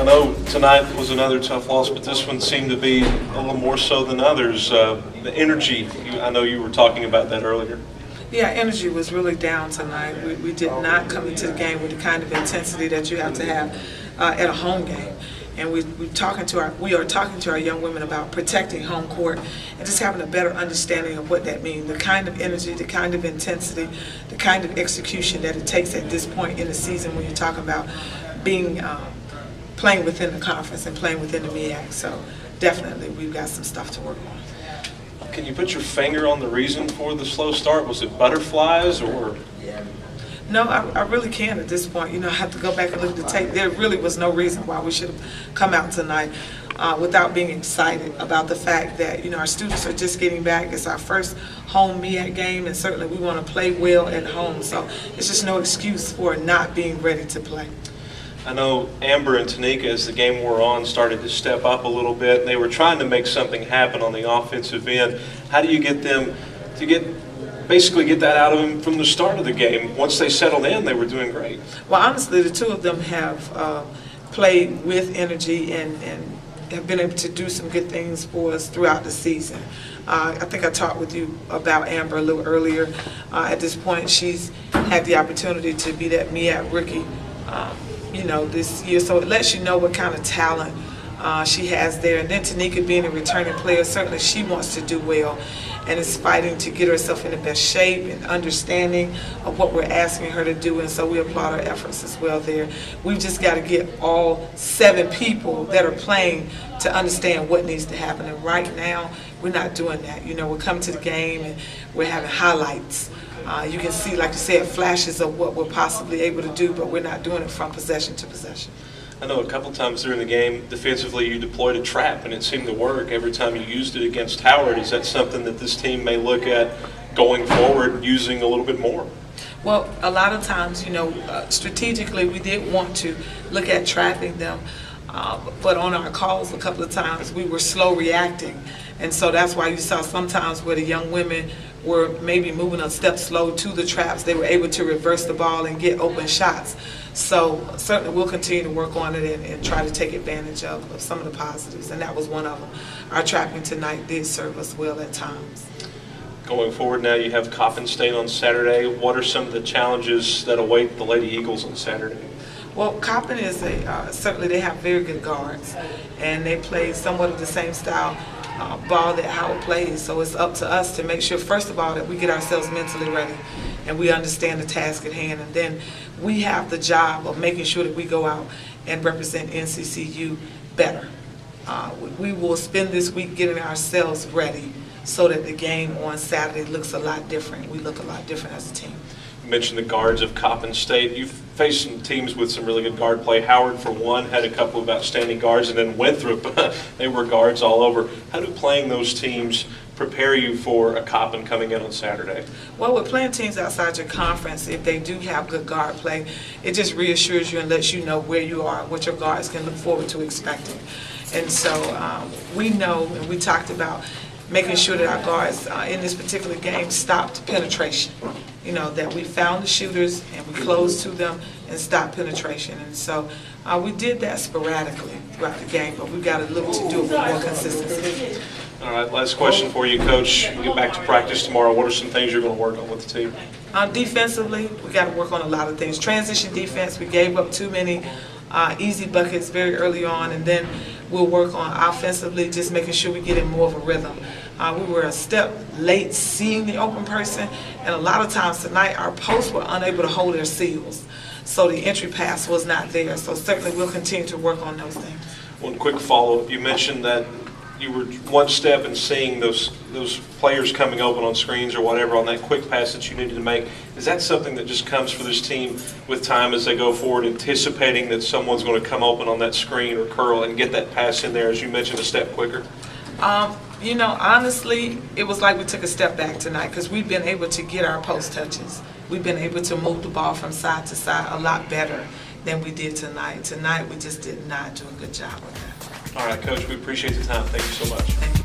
I know tonight was another tough loss, but this one seemed to be a little more so than others. The energy, I know you were talking about that earlier. Yeah, energy was really down tonight. We did not come into the game with the kind of intensity that you have to have at a home game. And we are talking to our young women about protecting home court and just having a better understanding of what that means, the kind of energy, the kind of intensity, the kind of execution that it takes at this point in the season when you're talking about being playing within the conference and playing within the MEAC. So definitely we've got some stuff to work on. Can you put your finger on the reason for the slow start? Was it butterflies or? No, I really can't at this point. You know, I have to go back and look at the tape. There really was no reason why we should have come out tonight without being excited about the fact that, you know, our students are just getting back. It's our first home MEAC game, and certainly we want to play well at home. So it's just no excuse for not being ready to play. I know Amber and Tanika, as the game wore on, started to step up a little bit, and they were trying to make something happen on the offensive end. How do you get them to basically get that out of them from the start of the game? Once they settled in, they were doing great. Well, honestly, the two of them have played with energy and have been able to do some good things for us throughout the season. I think I talked with you about Amber a little earlier. At this point, she's had the opportunity to be that MEAC rookie, you know, this year. So it lets you know what kind of talent she has there. And then Tanika being a returning player, certainly she wants to do well and is fighting to get herself in the best shape and understanding of what we're asking her to do, and so we applaud her efforts as well there. We've just got to get all 7 people that are playing to understand what needs to happen, and right now we're not doing that. You know, we're coming to the game and we're having highlights. You can see, like you said, flashes of what we're possibly able to do, but we're not doing it from possession to possession. I know a couple times during the game, defensively, you deployed a trap, and it seemed to work every time you used it against Howard. Is that something that this team may look at going forward, using a little bit more? Well, a lot of times, you know, strategically, we did want to look at trapping them, but on our calls a couple of times, we were slow reacting. And so that's why you saw sometimes where the young women were maybe moving a step slow to the traps, they were able to reverse the ball and get open shots. So certainly we'll continue to work on it and try to take advantage of some of the positives, and that was one of them. Our trapping tonight did serve us well at times. Going forward now, you have Coppin State on Saturday. What are some of the challenges that await the Lady Eagles on Saturday? Well, Coppin is certainly they have very good guards, and they play somewhat of the same style ball that Howard plays. So it's up to us to make sure, first of all, that we get ourselves mentally ready and we understand the task at hand, and then we have the job of making sure that we go out and represent NCCU better. We will spend this week getting ourselves ready so that the game on Saturday looks a lot different. We look a lot different as a team. You mentioned the guards of Coppin State. You've faced some teams with some really good guard play. Howard, for one, had a couple of outstanding guards, and then Winthrop, they were guards all over. How do playing those teams prepare you for a Coppin coming in on Saturday? Well, with playing teams outside your conference, if they do have good guard play, it just reassures you and lets you know where you are, what your guards can look forward to expecting. And so we know, and we talked about making sure that our guards in this particular game stopped penetration. You know, that we found the shooters and we closed to them and stopped penetration. And so we did that sporadically throughout the game, but we've got to look to do it with more consistency. All right, last question for you, Coach. You get back to practice tomorrow. What are some things you're going to work on with the team? Defensively, we got to work on a lot of things. Transition defense, we gave up too many easy buckets very early on, and then we'll work on offensively, just making sure we get in more of a rhythm. We were a step late seeing the open person, and a lot of times tonight our posts were unable to hold their seals, so the entry pass was not there. So certainly we'll continue to work on those things. One quick follow-up. You mentioned that you were one step in seeing those players coming open on screens or whatever on that quick pass that you needed to make. Is that something that just comes for this team with time as they go forward, anticipating that someone's going to come open on that screen or curl and get that pass in there, as you mentioned, a step quicker? You know, honestly, it was like we took a step back tonight because we've been able to get our post touches. We've been able to move the ball from side to side a lot better than we did tonight. Tonight, we just did not do a good job with that. All right, Coach, we appreciate the time. Thank you so much. Thank you.